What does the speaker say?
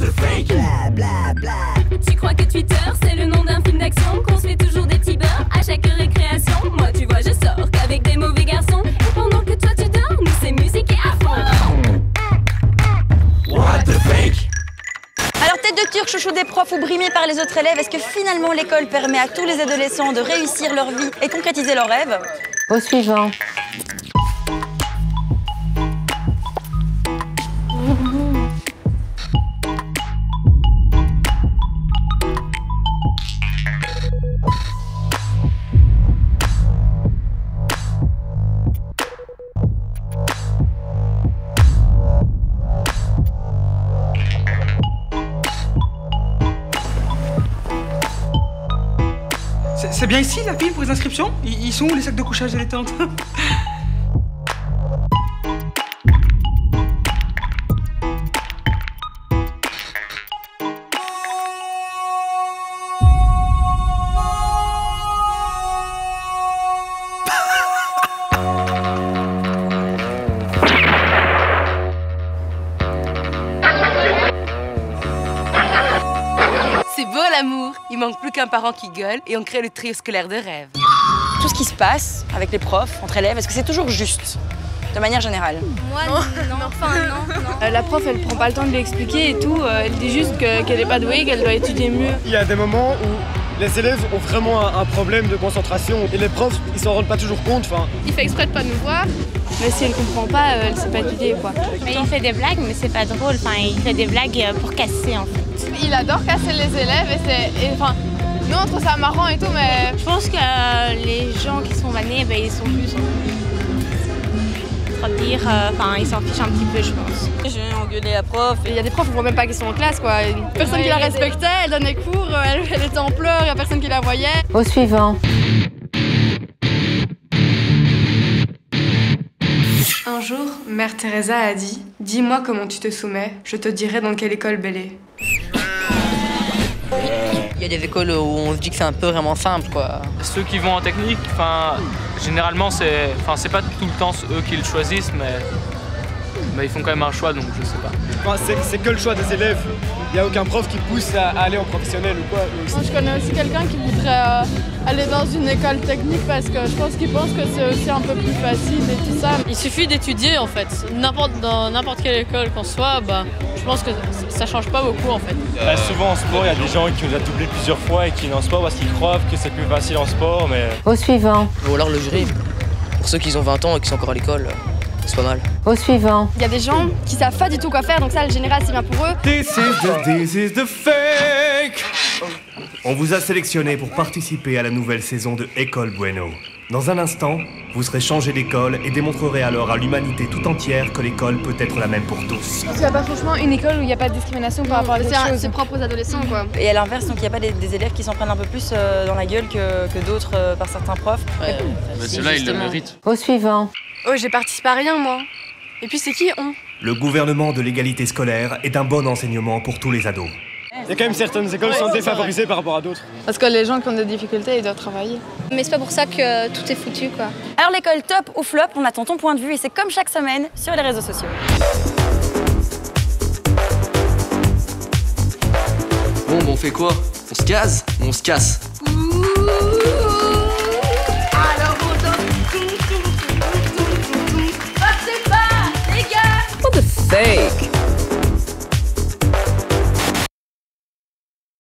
the fake? Bla bla bla. Tu crois que Twitter c'est le nom d'un film d'action, qu'on se fait toujours des petits beurres à chaque récréation? Moi tu vois je sors qu'avec des mauvais garçons, et pendant que toi tu dors, nous c'est musique et à fond. What the fake? Alors tête de turc, chouchou des profs ou brimé par les autres élèves, est-ce que finalement l'école permet à tous les adolescents de réussir leur vie et concrétiser leurs rêves? Au suivant. C'est bien ici la file pour les inscriptions? Ils sont où les sacs de couchage et les tentes? C'est beau l'amour, il manque plus qu'un parent qui gueule et on crée le trio scolaire de rêve. Tout ce qui se passe avec les profs, entre élèves, est-ce que c'est toujours juste, de manière générale? Moi, non. Enfin, non. La prof, elle prend pas le temps de lui expliquer et tout. Elle dit juste qu'elle est pas douée, qu'elle doit étudier mieux. Il y a des moments où les élèves ont vraiment un problème de concentration et les profs, ils s'en rendent pas toujours compte. Il fait exprès de pas nous voir, mais si elle comprend pas, elle sait pas étudier, quoi. Mais il fait des blagues, mais c'est pas drôle. Enfin, il fait des blagues pour casser, en fait. Il adore casser les élèves enfin, nous on trouve ça marrant et tout, mais Je pense que les gens qui sont vannés, ils sont plus... trop dire, enfin, ils s'en fichent un petit peu, je pense. J'ai engueulé la prof. il y a des profs, on voit même pas qu'ils sont en classe, quoi. Personne qui la respectait, elle donnait cours, elle était en pleurs, il y a personne qui la voyait. Au suivant. Un jour, Mère Teresa a dit « Dis-moi comment tu te soumets, je te dirai dans quelle école belle est. » Il y a des écoles où on se dit que c'est un peu vraiment simple, quoi. Ceux qui vont en technique, généralement c'est pas tout le temps eux qui le choisissent, mais ils font quand même un choix, donc je sais pas. C'est que le choix des élèves. Il n'y a aucun prof qui pousse à aller en professionnel ou quoi. Moi, je connais aussi quelqu'un qui voudrait aller dans une école technique parce que je pense qu'il pense que c'est aussi un peu plus facile et tout ça. Il suffit d'étudier en fait. Dans n'importe quelle école qu'on soit, je pense que ça change pas beaucoup en fait. Souvent en sport, il y a des gens qui ont déjà doublé plusieurs fois et qui n'en sport parce qu'ils croient que c'est plus facile en sport, mais... Au suivant. Ou alors le jury, pour ceux qui ont 20 ans et qui sont encore à l'école, c'est pas mal. Au suivant. Il y a des gens qui savent pas du tout quoi faire, donc ça, le général, c'est bien pour eux. This is the fake. On vous a sélectionné pour participer à la nouvelle saison de École Bueno. Dans un instant, vous serez changé d'école et démontrerez alors à l'humanité tout entière que l'école peut être la même pour tous. Parce qu'il n'y a pas franchement une école où il n'y a pas de discrimination par rapport à des choses. C'est propre aux adolescents, quoi. Et à l'inverse, donc il n'y a pas des élèves qui s'en prennent un peu plus dans la gueule que d'autres par certains profs. Ouais, ceux-là, ils le méritent. Au suivant. Oh, j'ai participé à rien, moi. Et puis c'est qui on? Le gouvernement de l'égalité scolaire est un bon enseignement pour tous les ados. Il y a quand même certaines écoles qui sont défavorisées par rapport à d'autres. Parce que les gens qui ont des difficultés, ils doivent travailler. Mais c'est pas pour ça que tout est foutu, quoi. Alors l'école top ou flop, on attend ton point de vue et c'est comme chaque semaine sur les réseaux sociaux. Bon, on fait quoi? On se case? On se casse. Alors on danse. Oh c'est pas les gars. What the fake?